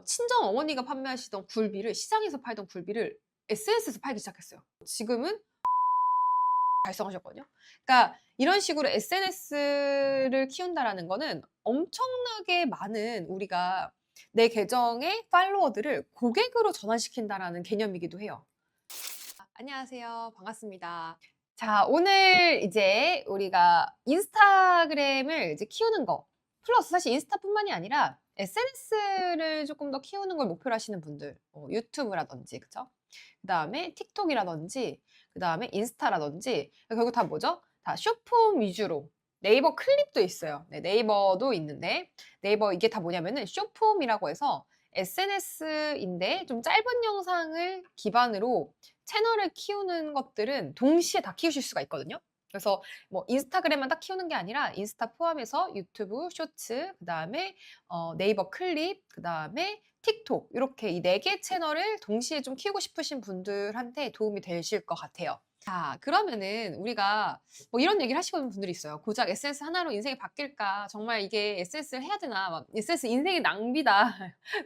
친정 어머니가 판매하시던 굴비를 시장에서 팔던 굴비를 SNS에서 팔기 시작했어요. 지금은 달성하셨거든요. 그러니까 이런 식으로 SNS를 키운다라는 거는 엄청나게 많은 우리가 내 계정의 팔로워들을 고객으로 전환시킨다라는 개념이기도 해요. 안녕하세요. 반갑습니다. 자, 오늘 이제 우리가 인스타그램을 이제 키우는 거 플러스 사실 인스타뿐만이 아니라 SNS를 조금 더 키우는 걸 목표로 하시는 분들, 유튜브라든지, 그쵸? 그다음에 틱톡이라든지, 그다음에 인스타라든지, 결국 다 뭐죠? 다 숏폼 위주로. 네이버 클립도 있어요. 네, 네이버도 있는데, 네이버 이게 다 뭐냐면은 숏폼이라고 해서 SNS인데 좀 짧은 영상을 기반으로 채널을 키우는 것들은 동시에 다 키우실 수가 있거든요. 그래서 뭐 인스타그램만 딱 키우는 게 아니라 인스타 포함해서 유튜브 쇼츠, 그다음에 네이버 클립, 그다음에 틱톡 이렇게 이 4개 채널을 동시에 좀 키우고 싶으신 분들한테 도움이 되실 것 같아요. 자, 그러면은 우리가 뭐 이런 얘기를 하시는 분들이 있어요. 고작 SNS 하나로 인생이 바뀔까? 정말 이게 SNS를 해야 되나? 막 SNS 인생의 낭비다.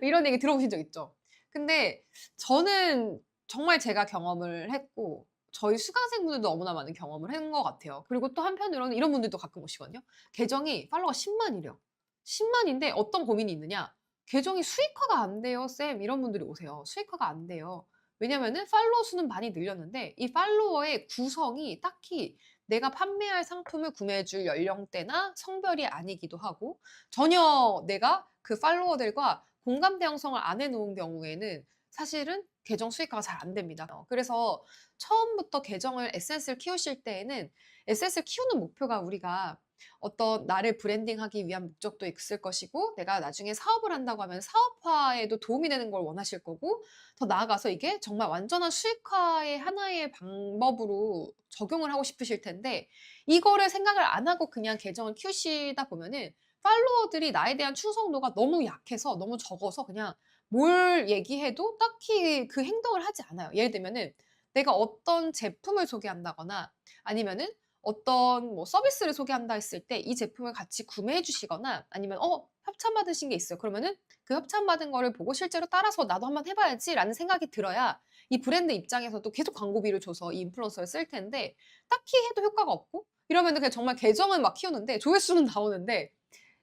이런 얘기 들어보신 적 있죠? 근데 저는 정말 제가 경험을 했고 저희 수강생분들도 너무나 많은 경험을 한 것 같아요. 그리고 또 한편으로는 이런 분들도 가끔 오시거든요. 계정이 팔로워가 10만이래요. 10만인데 어떤 고민이 있느냐? 계정이 수익화가 안 돼요, 쌤. 이런 분들이 오세요. 수익화가 안 돼요. 왜냐면은 팔로워 수는 많이 늘렸는데 이 팔로워의 구성이 딱히 내가 판매할 상품을 구매해 줄 연령대나 성별이 아니기도 하고 전혀 내가 그 팔로워들과 공감대 형성을 안 해 놓은 경우에는 사실은 계정 수익화가 잘 안 됩니다. 그래서 처음부터 계정을 SNS를 키우실 때에는 SNS를 키우는 목표가 우리가 어떤 나를 브랜딩하기 위한 목적도 있을 것이고 내가 나중에 사업을 한다고 하면 사업화에도 도움이 되는 걸 원하실 거고 더 나아가서 이게 정말 완전한 수익화의 하나의 방법으로 적용을 하고 싶으실 텐데 이거를 생각을 안 하고 그냥 계정을 키우시다 보면은 팔로워들이 나에 대한 충성도가 너무 약해서 너무 적어서 그냥 뭘 얘기해도 딱히 그 행동을 하지 않아요. 예를 들면은 내가 어떤 제품을 소개한다거나 아니면은 어떤 뭐 서비스를 소개한다 했을 때 이 제품을 같이 구매해 주시거나 아니면 협찬 받으신 게 있어요. 그러면은 그 협찬 받은 거를 보고 실제로 따라서 '나도 한번 해 봐야지.'라는 생각이 들어야 이 브랜드 입장에서도 계속 광고비를 줘서 이 인플루언서를 쓸 텐데 딱히 해도 효과가 없고 이러면은 그냥 정말 계정은 막 키우는데 조회수는 나오는데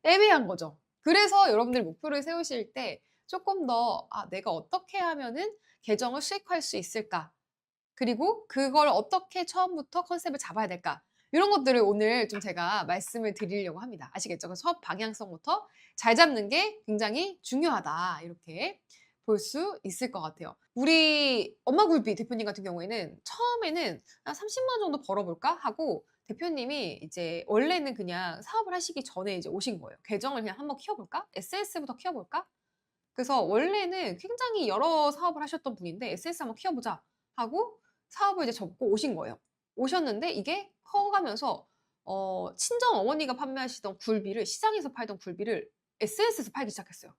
애매한 거죠. 그래서 여러분들이 목표를 세우실 때 쪼끔 더 '아 내가 어떻게 하면은 계정을 수익화할 수 있을까?' 그리고 그걸 어떻게 처음부터 컨셉을 잡아야 될까? 이런 것들을 오늘 좀 제가 말씀을 드리려고 합니다. 아시겠죠? 그 수업 방향성부터 잘 잡는 게 굉장히 중요하다. 이렇게 볼 수 있을 것 같아요. 우리 엄마 굴비 대표님 같은 경우에는 처음에는 '한 30만 원 정도 벌어볼까?' 하고 대표님이 이제 원래는 그냥 사업을 하시기 전에 이제 오신 거예요. '계정을 그냥 한번 키워볼까? SNS부터 키워볼까?' 그래서 원래는 굉장히 여러 사업을 하셨던 분인데 'SNS 한번 키워보자.' 하고 사업을 이제 접고 오신 거예요. 오셨는데 이게 커가면서 친정 어머니가 판매하시던 굴비를 시장에서 팔던 굴비를 SNS에서 팔기 시작했어요.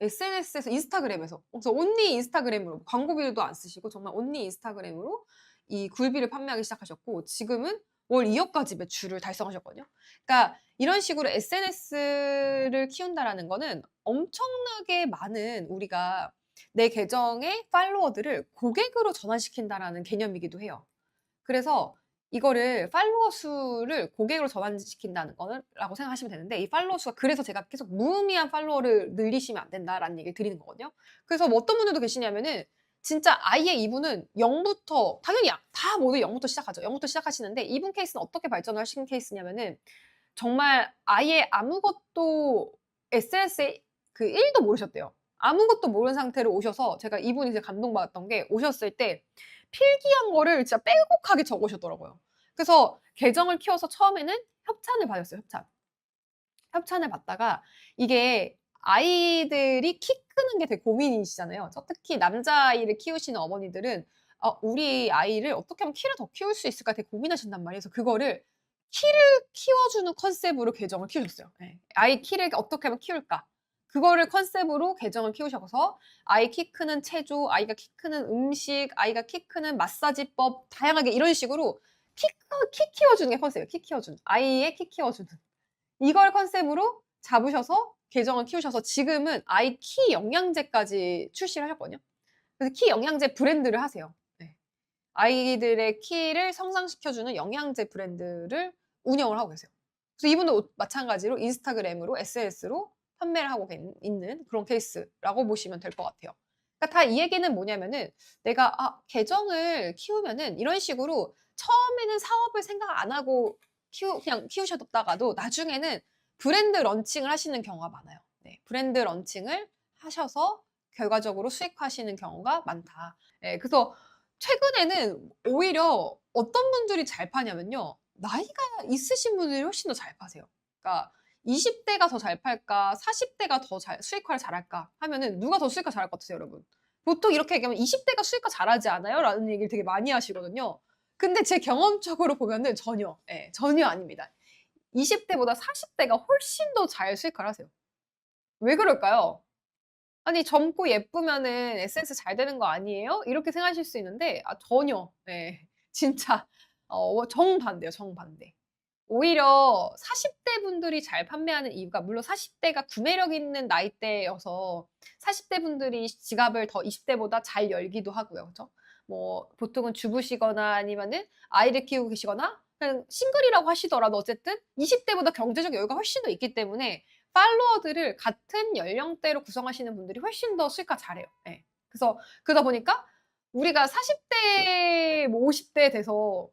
SNS에서 인스타그램에서. 그래서 온리 인스타그램으로 광고비도 안 쓰시고 정말 온리 인스타그램으로 이 굴비를 판매하기 시작하셨고 지금은 월 2억까지 매출을 달성하셨거든요. 그러니까 이런 식으로 SNS를 키운다라는 거는 엄청나게 많은 우리가 내 계정의 팔로워들을 고객으로 전환시킨다라는 개념이기도 해요. 그래서 이거를 팔로워 수를 고객으로 전환시킨다는 거는 라고 생각하시면 되는데 이 팔로워 수가 그래서 제가 계속 무의미한 팔로워를 늘리시면 안 된다라는 얘기를 드리는 거거든요. 그래서 뭐 어떤 분들도 계시냐면은 진짜 아예 이분은 0 부터 당연히 다 모두 0 부터 시작하죠. 0 부터 시작하시는데 이분 케이스는 어떻게 발전을 하신 케이스냐면은 정말 아예 아무것도 SNS에 그 1도 모르셨대요. 아무것도 모르는 상태로 오셔서 제가 이분이 진짜 감동받았던 게 오셨을 때 필기한 거를 진짜 빼곡하게 적으셨더라고요. 그래서 계정을 키워서 처음에는 협찬을 받았어요, 협찬. 협찬을 받다가 이게 아이들이 키 크는 게 되게 고민이시잖아요. 특히 남자아이를 키우시는 어머니들은 우리 아이를 어떻게 하면 키를 더 키울 수 있을까 되게 고민하신단 말이에요. 그래서 그거를 키를 키워주는 컨셉으로 계정을 키우셨어요. 예. 아이 키를 어떻게 하면 키울까? 그거를 컨셉으로 계정을 키우셔서 아이 키 크는 체조, 아이가 키 크는 음식, 아이가 키 크는 마사지법 다양하게 이런 식으로 키 키워주는 게 컨셉이에요. 키 키워주는. 아이의 키 키워주는. 이걸 컨셉으로 잡으셔서 계정을 키우셔서 지금은 아이 키 영양제까지 출시를 하셨거든요. 그래서 키 영양제 브랜드를 하세요. 네. 아이들의 키를 성장시켜주는 영양제 브랜드를 운영을 하고 계세요. 그래서 이분도 마찬가지로 인스타그램으로 SNS로 판매를 하고 있는 그런 케이스라고 보시면 될 것 같아요. 그러니까 다 이 얘기는 뭐냐면은 내가 계정을 키우면은 이런 식으로 처음에는 사업을 생각 안 하고 그냥 키우셨다가도 나중에는 브랜드 런칭을 하시는 경우가 많아요. 네, 브랜드 런칭을 하셔서 결과적으로 수익화하시는 경우가 많다. 예, 그래서 최근에는 오히려 어떤 분들이 잘 파냐면요. 나이가 있으신 분들이 훨씬 더 잘 파세요. 그러니까 20대가 더 잘 팔까, 40대가 더 수익화를 잘할까 하면은 누가 더 수익화 잘할 것 같으세요, 여러분? 보통 이렇게 얘기하면 20대가 수익화 잘하지 않아요? 라는 얘기를 되게 많이 하시거든요. 근데 제 경험적으로 보면은 전혀, 예, 전혀 아닙니다. 20대보다 40대가 훨씬 더 잘 수익화를 하세요. 왜 그럴까요? 아니 젊고 예쁘면은 SNS 잘 되는 거 아니에요? 이렇게 생각하실 수 있는데 전혀. 예. 진짜 정반대예요, 정반대. 오히려 40대 분들이 잘 판매하는 이유가 물론 40대가 구매력 있는 나이대여서 40대 분들이 지갑을 더 20대보다 잘 열기도 하고요. 그죠? 뭐 보통은 주부시거나 아니면은 아이를 키우고 계시거나 그냥 싱글이라고 하시더라도 어쨌든 20대보다 경제적 여유가 훨씬 더 있기 때문에 팔로워들을 같은 연령대로 구성하시는 분들이 훨씬 더 수익화 잘해요. 예. 그래서 그러다 보니까 우리가 40대 뭐 50대 돼서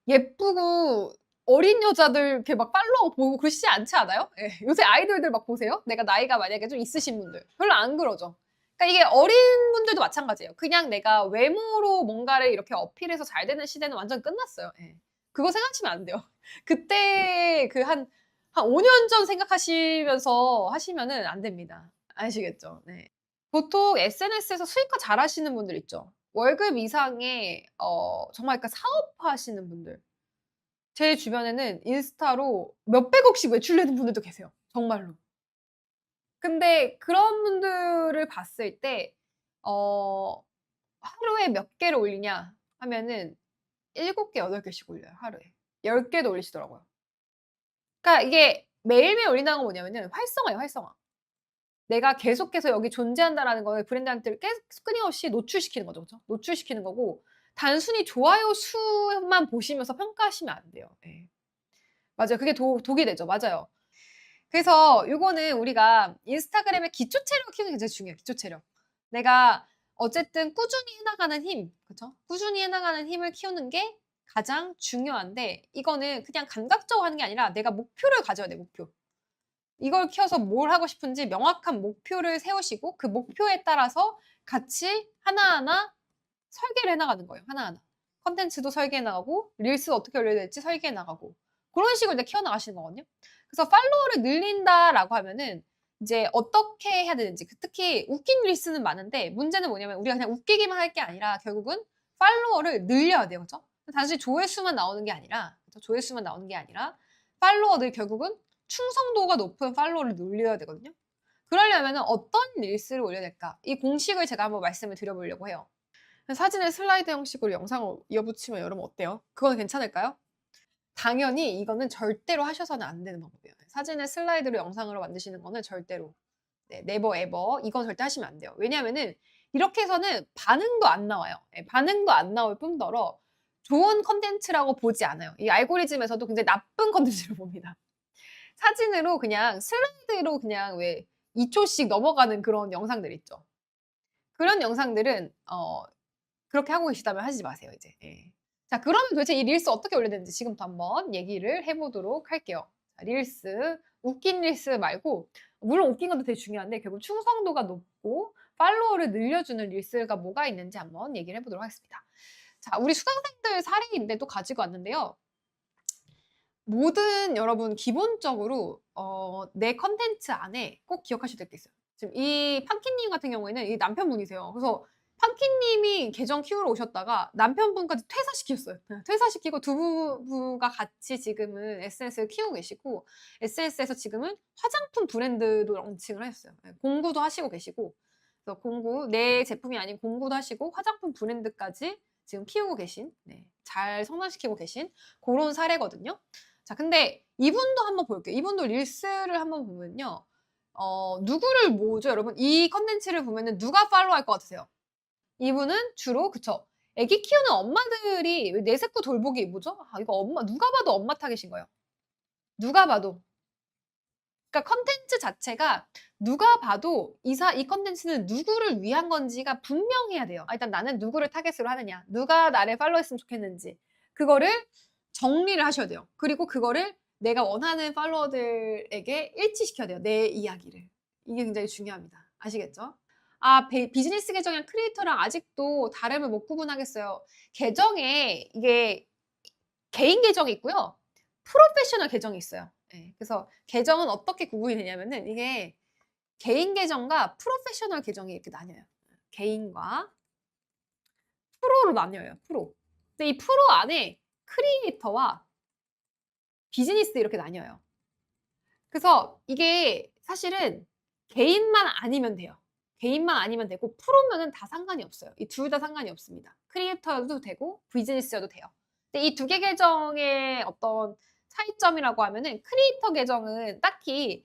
예쁘고 어린 여자들 이렇게 막 팔로워 보고 그러시지 않지 않아요? 예. 요새 아이돌들 막 보세요. 내가 나이가 만약에 좀 있으신 분들. 별로 안 그러죠. 그러니까 이게 어린 분들도 마찬가지예요. 그냥 내가 외모로 뭔가를 이렇게 어필해서 잘 되는 시대는 완전 끝났어요. 예. 그거 생각하시면 안 돼요. 그때 한 5년 전 생각하시면서 하시면은 안 됩니다. 아시겠죠? 네. 보통 SNS에서 수익화 잘하시는 분들 있죠. 월급 이상의 정말 그러니까 사업하시는 분들. 제 주변에는 인스타로 몇백억씩 매출 내는 분들도 계세요. 정말로. 근데 그런 분들을 봤을 때 어 하루에 몇 개를 올리냐 하면은 7개, 8개씩 올려요, 하루에. 10개도 올리시더라고요. 그러니까 이게 매일매일 올린다는 건 뭐냐면은 활성화예요, 활성화. 내가 계속해서 여기 존재한다라는 거를 브랜드한테 계속 끊임없이 노출시키는 거죠. 그죠? 노출시키는 거고 단순히 좋아요 수만 보시면서 평가하시면 안 돼요. 예. 맞아요. 그게 독이 되죠. 맞아요. 그래서 요거는 우리가 인스타그램의 기초 체력을 키우는 게 제일 중요해요, 기초 체력. 내가 어쨌든 꾸준히 해 나가는 힘, 그쵸? 꾸준히 해 나가는 힘을 키우는 게 가장 중요한데 이거는 그냥 감각적으로 하는 게 아니라 내가 목표를 가져야 돼요, 목표. 이걸 키워서 뭘 하고 싶은지 명확한 목표를 세우시고 그 목표에 따라서 같이 하나하나 설계를 해 나가는 거예요, 하나하나. 콘텐츠도 설계해 나가고 릴스 어떻게 올려야 될지 설계해 나가고 그런 식으로 이제 키워 나가시는 거거든요. 그래서 팔로워를 늘린다라고 하면은 이제 어떻게 해야 되는지 특히 웃긴 릴스는 많은데 문제는 뭐냐면 우리가 그냥 웃기기만 할 게 아니라 결국은 팔로워를 늘려야 돼요. 그죠? 단순히 조회수만 나오는 게 아니라 그죠? 조회수만 나오는 게 아니라 팔로워들 결국은 충성도가 높은 팔로워를 늘려야 되거든요. 그러려면은 어떤 릴스를 올려야 될까? 이 공식을 제가 한번 말씀을 드려 보려고 해요. 사진을 슬라이드 형식으로 영상을 이어붙이면 여러분 어때요? 그건 괜찮을까요? 당연히 이거는 절대로 하셔서는 안 되는 방법이에요. 사진을 슬라이드로 영상으로 만드시는 거는 절대로 네버 에버 이건 절대 하시면 안 돼요. 왜냐하면은 이렇게 해서는 반응도 안 나와요. 예, 반응도 안 나올 뿐더러 좋은 콘텐츠라고 보지 않아요. 이 알고리즘에서도 굉장히 나쁜 콘텐츠로 봅니다. 사진으로 그냥 슬라이드로 그냥 왜 2 초씩 넘어가는 그런 영상들 있죠. 그런 영상들은 그렇게 하고 계시다면 하시지 마세요 이제. 예. 자 그러면 도대체 이 릴스 어떻게 올려야 되는지 지금부터 한번 얘기를 해 보도록 할게요. 자 릴스, 웃긴 릴스 말고 물론 웃긴 것도 되게 중요한데 결국 충성도가 높고 팔로워를 늘려주는 릴스가 뭐가 있는지 한번 얘기를 해 보도록 하겠습니다. 자 우리 수강생들 사례인데 또 가지고 왔는데요. 모든 여러분 기본적으로 내 콘텐츠 안에 꼭 기억하셔야 될 게 있어요. 지금 이 팡키님 같은 경우에는 이 남편분이세요. 그래서 팡키님이 계정 키우러 오셨다가 남편분까지 퇴사시켰어요. 퇴사시키고 두 부부가 같이 지금은 SNS를 키우고 계시고 SNS에서 지금은 화장품 브랜드도 런칭을 하셨어요. 예, 공구도 하시고 계시고 그래서 공구 내 제품이 아닌 공구도 하시고 화장품 브랜드까지 지금 키우고 계신 잘 성장시키고 계신 고런 사례거든요. 자 근데 이분도 한번 볼게요. 이분도 릴스를 한번 보면요. 누구를 모으죠, 여러분? 이 컨텐츠를 보면은 누가 팔로우할 것 같으세요? 이분은 주로 그쵸. 애기 키우는 엄마들이 왜 내 식구 돌보기 뭐죠? 아 이거 엄마 누가 봐도 엄마 타겟인 거예요. 누가 봐도. 그러니까 컨텐츠 자체가 누가 봐도 이 컨텐츠는 누구를 위한 건지가 분명해야 돼요. 아 일단 나는 누구를 타겟으로 하느냐. 누가 나를 팔로우했으면 좋겠는지. 그거를 정리를 하셔야 돼요. 그리고 그거를 내가 원하는 팔로워들에게 일치시켜야 돼요, 내 이야기를. 이게 굉장히 중요합니다. 아시겠죠? 아 비즈니스 계정이랑 크리에이터랑 아직도 다름을 못 구분하겠어요. 계정에 이게 개인 계정이 있고요. 프로페셔널 계정이 있어요. 예. 그래서 계정은 어떻게 구분이 되냐면은 이게 개인 계정과 프로페셔널 계정이 이렇게 나뉘어요. 개인과 프로로 나뉘어요, 프로. 근데 이 프로 안에 크리에이터와 비즈니스 이렇게 나뉘어요. 그래서 이게 사실은 개인만 아니면 돼요. 개인만 아니면 되고 프로면은 다 상관이 없어요. 이 둘 다 상관이 없습니다. 크리에이터여도 되고 비즈니스여도 돼요. 근데 이 두 개 계정의 어떤 차이점이라고 하면은 크리에이터 계정은 딱히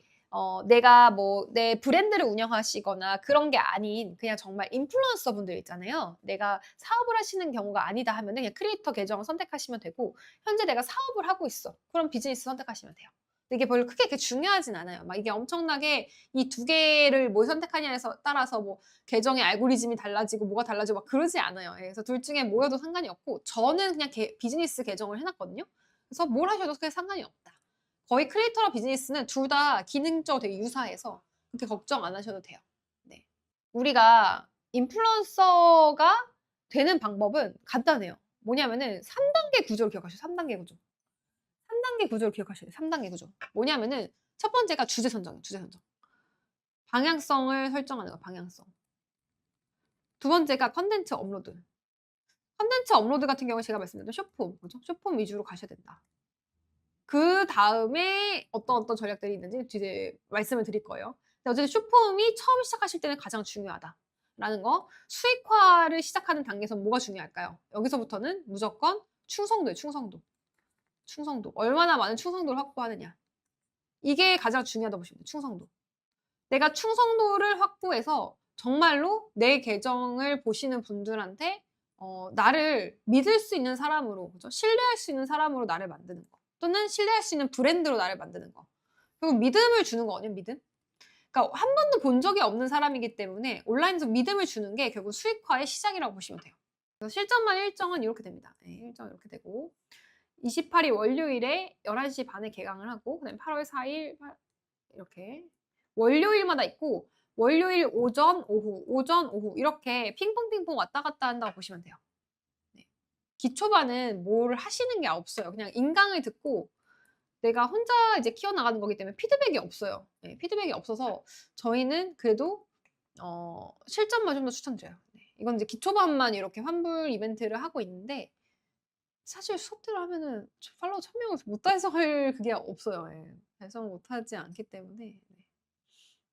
내가 뭐 내 브랜드를 운영하시거나 그런 게 아닌 그냥 정말 인플루언서 분들 있잖아요. 내가 사업을 하시는 경우가 아니다 하면은 그냥 크리에이터 계정을 선택하시면 되고 현재 내가 사업을 하고 있어. 그럼 비즈니스 선택하시면 돼요. 이게 별로 크게 그렇게 중요하진 않아요. 막 이게 엄청나게 이 두 개를 뭘 선택하냐에 따라서 뭐 계정의 알고리즘이 달라지고 뭐가 달라지고 막 그러지 않아요. 예 그래서 둘 중에 뭐여도 상관이 없고 저는 그냥 비즈니스 계정을 해 놨거든요. 그래서 뭘 하셔도 크게 상관이 없다. 거의 크리에이터랑 비즈니스는 둘 다 기능적으로 되게 유사해서 그렇게 걱정 안 하셔도 돼요. 네. 우리가 인플루언서가 되는 방법은 간단해요. 뭐냐면은 3 단계 구조를 기억하셔요. 3 단계 구조. 3 단계 구조를 기억하셔야 돼요. 3 단계 구조. 뭐냐면은 첫 번째가 주제 선정이에요, 주제 선정. 방향성을 설정하는 거, 방향성. 두 번째가 콘텐츠 업로드. 콘텐츠 업로드 같은 경우에 제가 말씀드렸던 숏폼, 그죠? 숏폼 위주로 가셔야 된다. 그다음에 어떤 전략들이 있는지 뒤에 말씀을 드릴 거예요. 근데 어쨌든 숏폼이 처음 시작하실 때는 가장 중요하다라는 거. 수익화를 시작하는 단계에서 뭐가 중요할까요? 여기서부터는 무조건 충성도예요, 충성도. 충성도. 얼마나 많은 충성도를 확보하느냐. 이게 가장 중요하다고 보시면 돼요, 충성도. 내가 충성도를 확보해서 정말로 내 계정을 보시는 분들한테 나를 믿을 수 있는 사람으로 그죠? 신뢰할 수 있는 사람으로 나를 만드는 거. 또는 신뢰할 수 있는 브랜드로 나를 만드는 거. 그리고 믿음을 주는 거거든요, 믿음. 그러니까 한 번도 본 적이 없는 사람이기 때문에 온라인에서 믿음을 주는 게 결국 수익화의 시작이라고 보시면 돼요. 그래서 실전만 일정은 이렇게 됩니다. 네, 일정은 이렇게 되고 28일 월요일에 11시 반에 개강을 하고 그다음에 8월 4일 이렇게 월요일마다 있고 월요일 오전, 오후 이렇게 핑퐁핑퐁 왔다 갔다 한다고 보시면 돼요. 네. 기초반은 뭘 하시는 게 없어요. 그냥 인강을 듣고 내가 혼자 이제 키워나가는 거기 때문에 피드백이 없어요. 네, 피드백이 없어서 저희는 그래도 실전만 좀 더 추천드려요. 네. 이건 이제 기초반만 이렇게 환불 이벤트를 하고 있는데 사실 수업들을 하면은 팔로워 1000명을 못 달성할 그게 없어요. 예. 달성을 못하지 않기 때문에